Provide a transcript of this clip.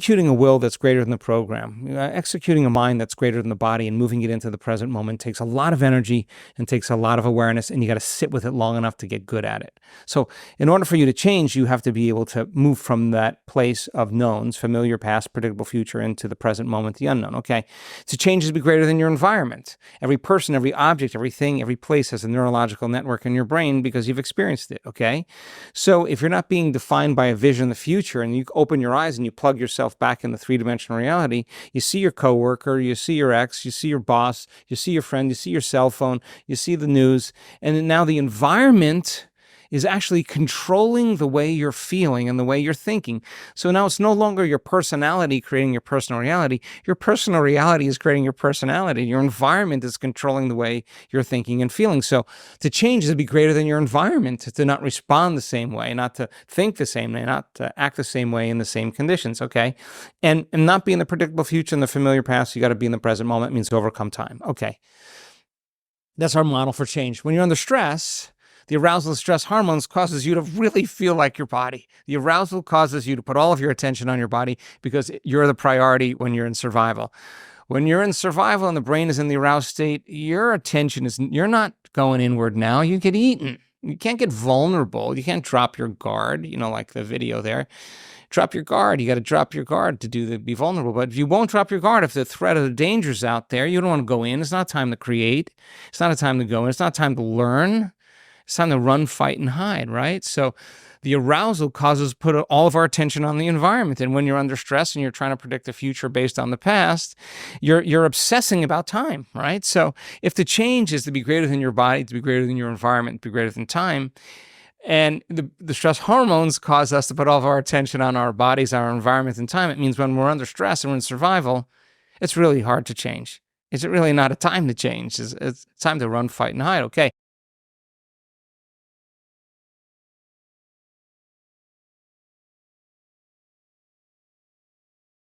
executing a will that's greater than the program, executing a mind that's greater than the body and moving it into the present moment takes a lot of energy and takes a lot of awareness, and you got to sit with it long enough to get good at it. So in order for you to change, you have to be able to move from that place of knowns, familiar past, predictable future, into the present moment, the unknown. Okay. To change is to be greater than your environment. Every person, every object, everything, every place has a neurological network in your brain because you've experienced it. Okay. So if you're not being defined by a vision of the future and you open your eyes and you plug yourself back in the three-dimensional reality, you see your coworker, you see your ex, you see your boss, you see your friend, you see your cell phone, you see the news, and now the environment is actually controlling the way you're feeling and the way you're thinking. So now it's no longer your personality creating your personal reality. Your personal reality is creating your personality. Your environment is controlling the way you're thinking and feeling. So to change is to be greater than your environment, to not respond the same way, not to think the same way, not to act the same way in the same conditions, okay? And not be in the predictable future and the familiar past. You got to be in the present moment. It means to overcome time. Okay. That's our model for change. When you're under stress, the arousal of stress hormones causes you to really feel like your body. The arousal causes you to put all of your attention on your body because you're the priority when you're in survival. When you're in survival and the brain is in the aroused state, your attention is, you're not going inward now. You get eaten. You can't get vulnerable. You can't drop your guard, like the video there. Drop your guard. You got to drop your guard to be vulnerable. But if you won't drop your guard, if the threat of the danger's out there, you don't want to go in. It's not time to create. It's not a time to go in. It's not time to learn. It's time to run, fight, and hide, right? So the arousal causes us to put all of our attention on the environment. And when you're under stress and you're trying to predict the future based on the past, you're obsessing about time, right? So if the change is to be greater than your body, to be greater than your environment, to be greater than time, and the stress hormones cause us to put all of our attention on our bodies, our environment, and time, it means when we're under stress and we're in survival, it's really hard to change. It's really not a time to change. It's time to run, fight, and hide, okay?